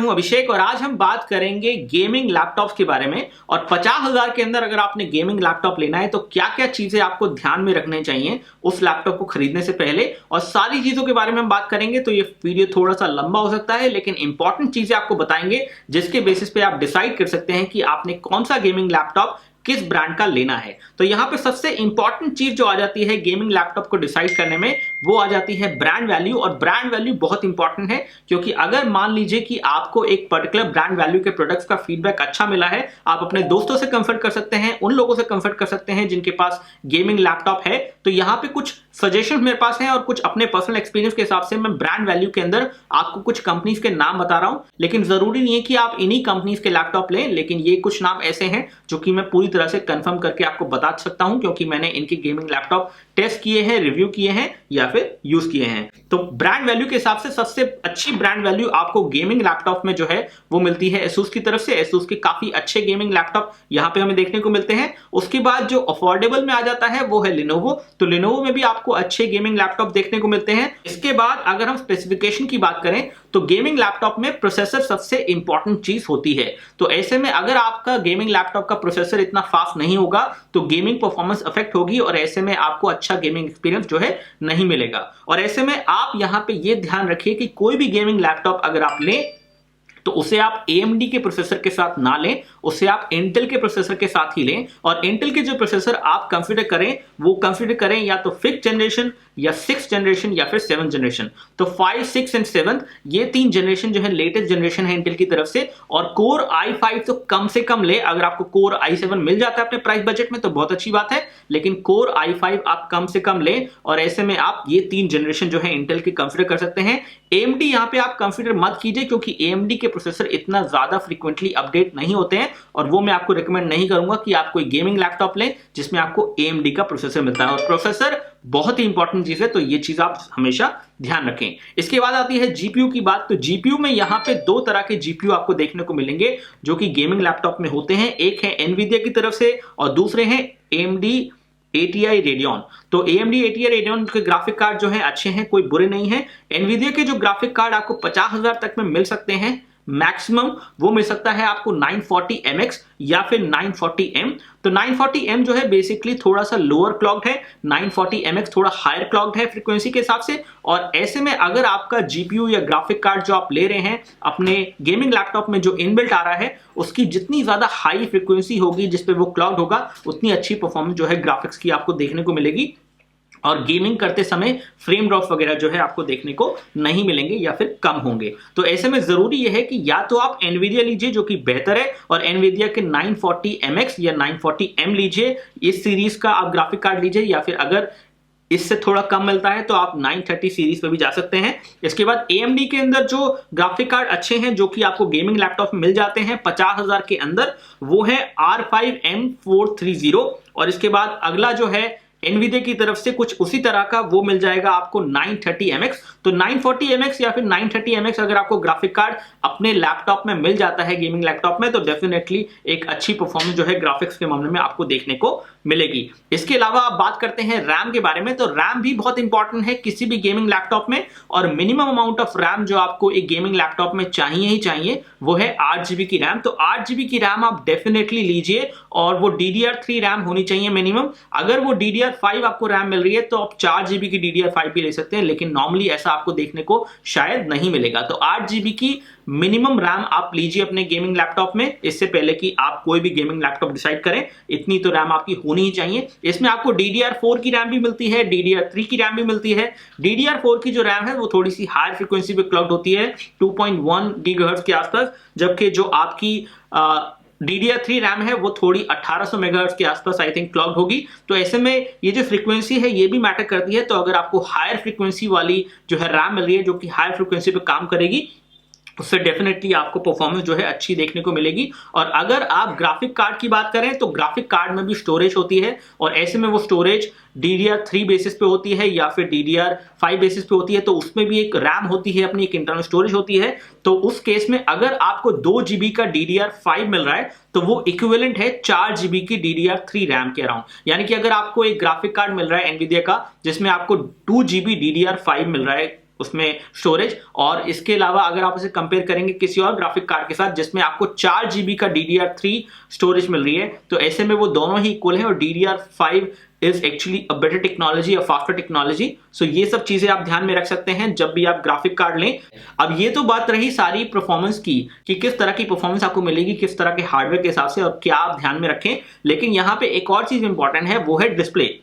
हूं अभिषेक और आज हम बात करेंगे गेमिंग लैपटॉप्स के बारे में। और 50,000 के अंदर अगर आपने गेमिंग लैपटॉप लेना है तो क्या क्या चीजें आपको ध्यान में रखने चाहिए उस लैपटॉप को खरीदने से पहले, और सारी चीजों के बारे में हम बात करेंगे। तो ये वीडियो थोड़ा सा लंबा हो सकता है, लेकिन इंपॉर्टेंट चीजें आपको बताएंगे जिसके बेसिस पे आप डिसाइड कर सकते हैं कि आपने कौन सा गेमिंग लैपटॉप किस ब्रांड का लेना है। तो यहां पे सबसे इंपॉर्टेंट चीज जो आ जाती है गेमिंग लैपटॉप को डिसाइड करने में, वो आ जाती है ब्रांड वैल्यू। और ब्रांड वैल्यू बहुत इंपॉर्टेंट है, क्योंकि अगर मान लीजिए कि आपको एक पर्टिकुलर ब्रांड वैल्यू के प्रोडक्ट्स का फीडबैक अच्छा मिला है, आप अपने दोस्तों से कंसल्ट कर सकते हैं, उन लोगों से कंसल्ट कर सकते हैं जिनके पास गेमिंग लैपटॉप है। तो यहां पे कुछ सजेशन मेरे पास हैं और कुछ अपने पर्सनल एक्सपीरियंस के हिसाब से मैं ब्रांड वैल्यू के अंदर आपको कुछ कंपनीज के नाम बता रहा हूं। लेकिन जरूरी नहीं है कि आप इन्हीं कंपनीज के लैपटॉप लें, लेकिन ये कुछ नाम ऐसे हैं जो कि मैं पूरी तरह से कंफर्म करके आपको बता सकता हूं, क्योंकि मैंने इनके गेमिंग लैपटॉप टेस्ट किए हैं, रिव्यू किए हैं या फिर यूज किए हैं। तो ब्रांड वैल्यू के हिसाब से सबसे अच्छी ब्रांड वैल्यू आपको गेमिंग लैपटॉप में जो है वो मिलती है एसूस की तरफ से। एसूस के काफी अच्छे गेमिंग लैपटॉप यहां पे हमें देखने को मिलते हैं। उसके बाद जो अफोर्डेबल में आ जाता है वो है लिनोवो। तो लिनोवो में भी आपको अच्छे गेमिंग लैपटॉप देखने को मिलते हैं। इसके बाद अगर हम स्पेसिफिकेशन की बात करें तो गेमिंग लैपटॉप में प्रोसेसर सबसे इंपॉर्टेंट चीज होती है। तो ऐसे में अगर आपका गेमिंग लैपटॉप का प्रोसेसर इतना फास्ट नहीं होगा तो गेमिंग परफॉर्मेंस अफेक्ट होगी और ऐसे में आपको अच्छा गेमिंग एक्सपीरियंस जो है नहीं मिलेगा। और ऐसे में आप यहां पे ये ध्यान रखिए कि कोई भी गेमिंग लैपटॉप अगर आप लें तो उसे आप AMD के प्रोसेसर के साथ ना लें, उसे आप इंटेल के प्रोसेसर के साथ ही लें। और इंटेल के जो प्रोसेसर आप कंसीडर करें वो कंसीडर करें या तो 5th जनरेशन या 6th जनरेशन या फिर 7th जनरेशन। तो 5, 6 एंड 7 ये 3 जनरेशन जो है लेटेस्ट जनरेशन है इंटेल की तरफ से। और कोर i5 तो कम से कम ले, अगर आपको कोर i7 मिल जाता है अपने प्राइस बजट में तो बहुत अच्छी बात है, लेकिन कोर i5 आप कम से कम ले। और ऐसे में आप ये 3 जनरेशन जो है इंटेल के कंसीडर कर सकते हैं। AMD यहां पे आप कंसीडर मत कीजिए, क्योंकि AMD के प्रोसेसर इतना ज्यादा फ्रीक्वेंटली अपडेट नहीं होते हैं, और वो मैं आपको रिकमेंड नहीं करूंगा कि आप कोई गेमिंग लैपटॉप लें जिसमें आपको AMD का प्रोसेसर मिलता है। और प्रोसेसर बहुत ही इंपॉर्टेंट चीज है, तो ये चीज आप हमेशा ध्यान रखें। इसके बाद आती है GPU की बात। तो GPU में यहां पे 2 तरह के GPU आपको देखने को मिलेंगे जो कि गेमिंग लैपटॉप में होते हैं। एक है NVIDIA की तरफ से और दूसरे हैं AMD ATI Radeon। तो AMD ATI Radeon के ग्राफिक कार्ड जो है अच्छे हैं, कोई बुरे नहीं है। NVIDIA के जो ग्राफिक कार्ड आपको 50,000 तक में मिल सकते हैं मैक्सिमम, वो मिल सकता है आपको 940MX या फिर 940M। तो 940M जो है बेसिकली थोड़ा सा लोअर क्लॉक्ड है, 940MX थोड़ा हायर क्लॉक्ड है फ्रीक्वेंसी के हिसाब से। और ऐसे में अगर आपका GPU या ग्राफिक कार्ड जो आप ले रहे हैं अपने गेमिंग लैपटॉप में जो इनबिल्ट आ रहा है, उसकी जितनी ज्यादा हाई फ्रीक्वेंसी होगी जिसपे वो क्लॉक्ड होगा, उतनी अच्छी परफॉर्मेंस जो है ग्राफिक्स की आपको देखने को मिलेगी। और गेमिंग करते समय फ्रेम ड्रॉप वगैरह जो है आपको देखने को नहीं मिलेंगे या फिर कम होंगे। तो ऐसे में जरूरी यह है कि या तो आप NVIDIA लीजिए जो कि बेहतर है, और NVIDIA के 940MX या 940M लीजिए, इस सीरीज का आप ग्राफिक कार्ड लीजिए, या फिर अगर इससे थोड़ा कम मिलता है तो आप 930 सीरीज पे भी जा सकते हैं। इसके बाद AMD के अंदर जो ग्राफिक कार्ड अच्छे हैं जो कि आपको गेमिंग लैपटॉप में मिल जाते हैं 50,000 के अंदर, वो है R5M430। और इसके बाद अगला जो है NVIDIA की तरफ से कुछ उसी तरह का वो मिल जाएगा आपको 930MX। तो 940MX या फिर 930MX अगर आपको ग्राफिक कार्ड अपने लैपटॉप में मिल जाता है गेमिंग लैपटॉप में, तो डेफिनेटली एक अच्छी परफॉर्मेंस जो है ग्राफिक्स के मामले में आपको देखने को मिलेगी। इसके अलावा आप बात करते हैं रैम के बारे में। तो रैम भी बहुत इंपॉर्टेंट है किसी भी गेमिंग लैपटॉप में, और मिनिमम अमाउंट ऑफ रैम जो आपको एक गेमिंग लैपटॉप में चाहिए ही चाहिए वो है 8GB की रैम। तो 8GB की रैम आप डेफिनेटली लीजिए, और वो DDR3 रैम होनी चाहिए मिनिमम। अगर वो DDR5 आपको रैम मिल रही है तो आप 4GB की DDR5 भी ले सकते हैं, लेकिन नॉर्मली ऐसा आपको देखने को शायद नहीं मिलेगा। तो 8GB की मिनिमम रैम आप लीजिए अपने गेमिंग लैपटॉप में, इससे पहले कि आप कोई भी गेमिंग लैपटॉप डिसाइड करें, इतनी तो रैम आपकी होनी ही चाहिए। इसमें आपको DDR4 की रैम भी मिलती है, DDR3 की रैम भी मिलती है। DDR4 की जो रैम है वो थोड़ी सी हायर फ्रीक्वेंसी पे क्लॉक्ड होती है, 2.1 GHz के आसपास, जबकि जो आपकी DDR3 रैम है वो थोड़ी 1800 मेगाहर्ट्ज के आसपास आई थिंक क्लॉक्ड होगी। तो ऐसे में ये जो फ्रीक्वेंसी है ये भी मैटर करती है। तो अगर आपको हायर फ्रीक्वेंसी वाली जो है रैम मिल रही है जो कि हायर फ्रीक्वेंसी पे काम करेगी, उससे डेफिनेटली आपको परफॉर्मेंस जो है अच्छी देखने को मिलेगी। और अगर आप ग्राफिक कार्ड की बात करें तो ग्राफिक कार्ड में भी स्टोरेज होती है, और ऐसे में वो स्टोरेज DDR3 बेसिस पे होती है या फिर DDR5 बेसिस पे होती है। तो उसमें भी एक रैम होती है, अपनी एक इंटरनल स्टोरेज होती है। तो उस केस में अगर आपको 2GB का DDR5 मिल रहा है तो वो इक्विवेलेंट है 4GB की DDR3 रैम के अराउंड। यानी कि अगर आपको एक ग्राफिक कार्ड मिल रहा है NVIDIA का जिसमें आपको 2GB DDR5 मिल रहा है उसमें स्टोरेज, और इसके अलावा अगर आप उसे कंपेयर करेंगे किसी और ग्राफिक कार्ड के साथ जिसमें आपको 4 GB का DDR3 स्टोरेज मिल रही है, तो ऐसे में वो दोनों ही इक्वल है और DDR5 is actually a better technology, a faster technology. So ये सब चीजें आप ध्यान में रख सकते हैं जब भी आप ग्राफिक कार्ड लें। अब ये तो बात रही सारी परफॉर्मेंस की कि किस तरह की परफॉर्मेंस आपको मिलेगी किस तरह के हार्डवेयर के हिसाब से और क्या आप ध्यान में रखें, लेकिन यहां पे एक और चीज इंपॉर्टेंट है, वो है डिस्प्ले।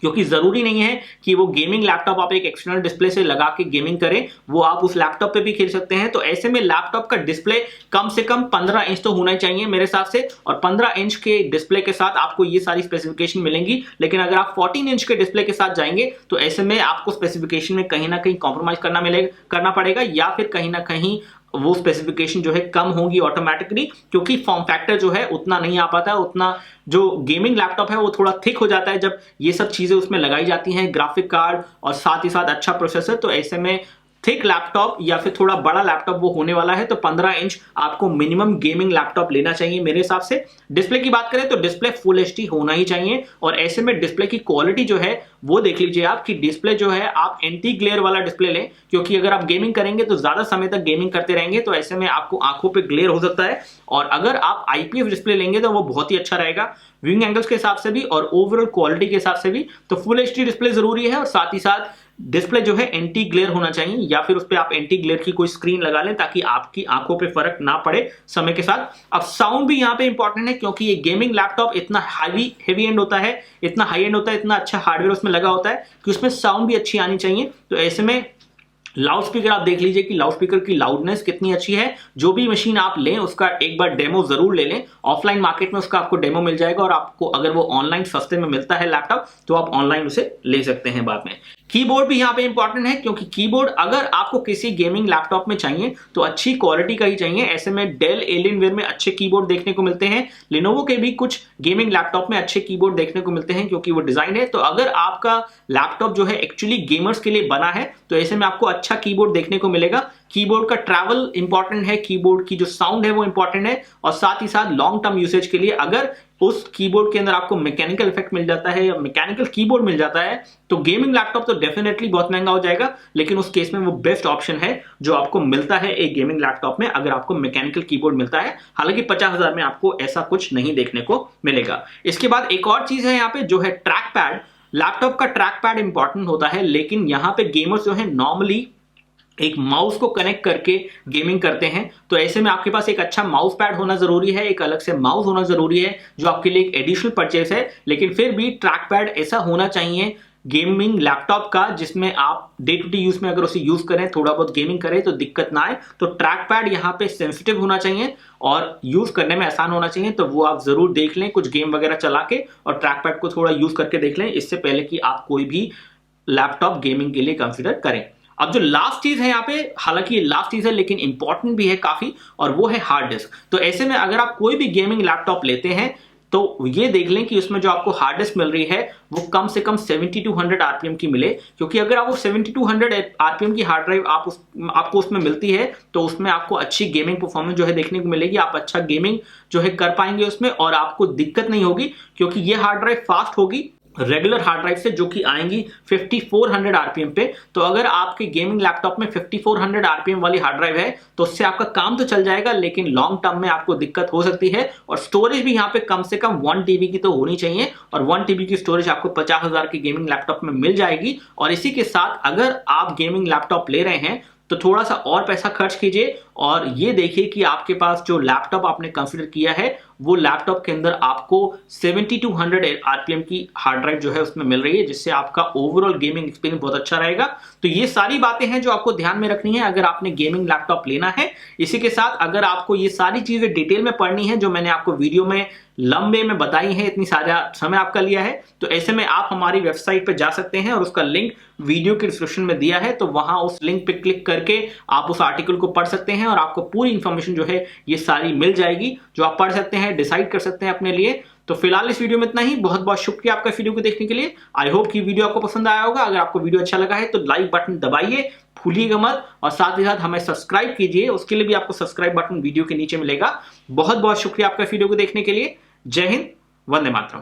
क्योंकि जरूरी नहीं है कि वो गेमिंग लैपटॉप आप एक एक्सटर्नल डिस्प्ले से लगा के गेमिंग करें, वो आप उस लैपटॉप पे भी खेल सकते हैं। तो ऐसे में लैपटॉप का डिस्प्ले कम से कम 15 इंच तो होना चाहिए मेरे हिसाब से, और 15 इंच के डिस्प्ले के साथ आपको ये सारी स्पेसिफिकेशन मिलेंगी। लेकिन अगर आप 14 इंच के डिस्प्ले के साथ जाएंगे तो ऐसे में आपको स्पेसिफिकेशन में कहीं ना कहीं कॉम्प्रोमाइज करना पड़ेगा, या फिर कहीं ना कहीं वो स्पेसिफिकेशन जो है कम होगी ऑटोमेटिकली, क्योंकि फॉर्म फैक्टर जो है उतना नहीं आ पाता है, उतना जो गेमिंग लैपटॉप है वो थोड़ा थिक हो जाता है जब ये सब चीजें उसमें लगाई जाती हैं, ग्राफिक कार्ड और साथ ही साथ अच्छा प्रोसेसर। तो ऐसे में थिक लैपटॉप या फिर थोड़ा बड़ा लैपटॉप वो होने वाला है, तो 15 इंच आपको मिनिमम गेमिंग लैपटॉप लेना चाहिए मेरे हिसाब से। डिस्प्ले की बात करें तो डिस्प्ले फुल एचडी होना ही चाहिए, और ऐसे में डिस्प्ले की क्वालिटी जो है वो देख लीजिए आप कि डिस्प्ले जो है आप एंटी ग्लेयर वाला डिस्प्ले लें, क्योंकि अगर आप गेमिंग करेंगे तो ज्यादा समय तक गेमिंग करते रहेंगे तो ऐसे में आपको आंखों पे ग्लेयर हो सकता है। और अगर आप आईपीएस डिस्प्ले लेंगे तो वो बहुत ही अच्छा रहेगा व्यूइंग एंगल्स के हिसाब से भी और ओवरऑल क्वालिटी के हिसाब से भी। तो फुल एचडी डिस्प्ले जरूरी है, और साथ ही साथ डिस्प्ले जो है एंटी ग्लेयर होना चाहिए, या फिर उस पर आप एंटी ग्लेयर की कोई स्क्रीन लगा लें ताकि आपकी आंखों पे फर्क ना पड़े समय के साथ। अब साउंड भी यहाँ पे इंपॉर्टेंट है, क्योंकि ये गेमिंग लैपटॉप इतना हेवी एंड होता है, इतना हाई एंड होता है, इतना अच्छा हार्डवेयर उसमें लगा होता है कि उसमें साउंड भी अच्छी आनी चाहिए। तो ऐसे में लाउड स्पीकर आप देख लीजिए कि लाउड स्पीकर की लाउडनेस कितनी अच्छी है। जो भी मशीन आप लें उसका एक बार डेमो जरूर ले लें, ऑफलाइन मार्केट में उसका आपको डेमो मिल जाएगा, और आपको अगर वो ऑनलाइन सस्ते में मिलता है लैपटॉप तो आप ऑनलाइन उसे ले सकते हैं बाद में। कीबोर्ड भी यहाँ पे इंपॉर्टेंट है, क्योंकि कीबोर्ड अगर आपको किसी गेमिंग लैपटॉप में चाहिए तो अच्छी क्वालिटी का ही चाहिए। ऐसे में डेल एलियनवेयर में अच्छे कीबोर्ड देखने को मिलते हैं, लिनोवो के भी कुछ गेमिंग लैपटॉप में अच्छे कीबोर्ड देखने को मिलते हैं क्योंकि वो डिजाइन है। तो अगर आपका लैपटॉप जो है एक्चुअली गेमर्स के लिए बना है तो ऐसे में आपको अच्छा कीबोर्ड देखने को मिलेगा। कीबोर्ड का ट्रैवल इंपॉर्टेंट है, कीबोर्ड की जो साउंड है वो इंपॉर्टेंट है, और साथ ही साथ लॉन्ग टर्म यूसेज के लिए अगर उस कीबोर्ड के अंदर आपको मैकेनिकल इफेक्ट मिल जाता है या मैकेनिकल कीबोर्ड मिल जाता है तो गेमिंग लैपटॉप तो डेफिनेटली बहुत महंगा हो जाएगा, लेकिन उस केस में वो बेस्ट ऑप्शन है जो आपको मिलता है एक गेमिंग लैपटॉप में अगर आपको मैकेनिकल कीबोर्ड मिलता है। हालांकि 50,000 में आपको ऐसा कुछ नहीं देखने को मिलेगा। इसके बाद एक और चीज है यहाँ पे जो है ट्रैक पैड। लैपटॉप का ट्रैक पैड इंपॉर्टेंट होता है, लेकिन यहाँ पे गेमर्स जो है नॉर्मली एक माउस को कनेक्ट करके गेमिंग करते हैं, तो ऐसे में आपके पास एक अच्छा माउस पैड होना जरूरी है, एक अलग से माउस होना जरूरी है जो आपके लिए एक एडिशनल परचेस है। लेकिन फिर भी ट्रैक पैड ऐसा होना चाहिए गेमिंग लैपटॉप का जिसमें आप डे टू डे यूज में अगर उसे यूज करें, थोड़ा बहुत गेमिंग करें तो दिक्कत ना आए। तो ट्रैक पैड यहाँ पे सेंसिटिव होना चाहिए और यूज करने में आसान होना चाहिए, तो वो आप जरूर देख लें कुछ गेम वगैरह चला के और ट्रैक पैड को थोड़ा यूज करके देख लें इससे पहले कि आप कोई भी लैपटॉप गेमिंग के लिए कंसिडर करें। अब जो लास्ट चीज है यहाँ पे, हालांकि ये लास्ट चीज है लेकिन इंपॉर्टेंट भी है काफी, और वो है हार्ड डिस्क। तो ऐसे में अगर आप कोई भी गेमिंग लैपटॉप लेते हैं तो ये देख लें कि उसमें जो आपको हार्ड डिस्क मिल रही है वो कम से कम 7200 आरपीएम की मिले, क्योंकि अगर आप वो 7200 आरपीएम की हार्ड ड्राइव आपको उसमें मिलती है तो उसमें आपको अच्छी गेमिंग परफॉर्मेंस जो है देखने को मिलेगी, आप अच्छा गेमिंग जो है कर पाएंगे उसमें और आपको दिक्कत नहीं होगी, क्योंकि ये हार्ड ड्राइव फास्ट होगी रेगुलर हार्ड ड्राइव से जो कि आएंगी 5400 आरपीएम पे। तो अगर आपके गेमिंग लैपटॉप में 5400 आरपीएम वाली हार्ड ड्राइव है तो उससे आपका काम तो चल जाएगा, लेकिन लॉन्ग टर्म में आपको दिक्कत हो सकती है। और स्टोरेज भी यहाँ पे कम से कम 1 TB की तो होनी चाहिए, और 1 TB की स्टोरेज आपको 50,000 की गेमिंग लैपटॉप में मिल जाएगी। और इसी के साथ अगर आप गेमिंग लैपटॉप ले रहे हैं तो थोड़ा सा और पैसा खर्च कीजिए और ये देखिए कि आपके पास जो लैपटॉप आपने कंसीडर किया है वो लैपटॉप के अंदर आपको 7200 आरपीएम की हार्ड ड्राइव जो है उसमें मिल रही है, जिससे आपका ओवरऑल गेमिंग एक्सपीरियंस बहुत अच्छा रहेगा। तो ये सारी बातें हैं जो आपको ध्यान में रखनी है अगर आपने गेमिंग लैपटॉप लेना है। इसी के साथ अगर आपको ये सारी चीजें डिटेल में पढ़नी है जो मैंने आपको वीडियो में लंबे में बताई है, इतनी सारा समय आपका लिया है, तो ऐसे में आप हमारी वेबसाइट पे जा सकते हैं और उसका लिंक वीडियो के डिस्क्रिप्शन में दिया है, तो वहां उस लिंक पे क्लिक करके आप उस आर्टिकल को पढ़ सकते हैं और आपको पूरी इंफॉर्मेशन जो है ये सारी मिल जाएगी जो आप पढ़ सकते हैं, डिसाइड कर सकते हैं अपने लिए। तो फिलहाल इस वीडियो में इतना ही। बहुत बहुत शुक्रिया आपका वीडियो को देखने के लिए। आई होप कि वीडियो आपको पसंद आया होगा। अगर आपको वीडियो अच्छा लगा है तो लाइक बटन दबाइए, भूलिएगा मत, और साथ ही साथ हमें सब्सक्राइब कीजिए, उसके लिए भी आपको सब्सक्राइब बटन वीडियो के नीचे मिलेगा। बहुत बहुत शुक्रिया आपका वीडियो को देखने के लिए। जय हिंद, वंदे मातरम।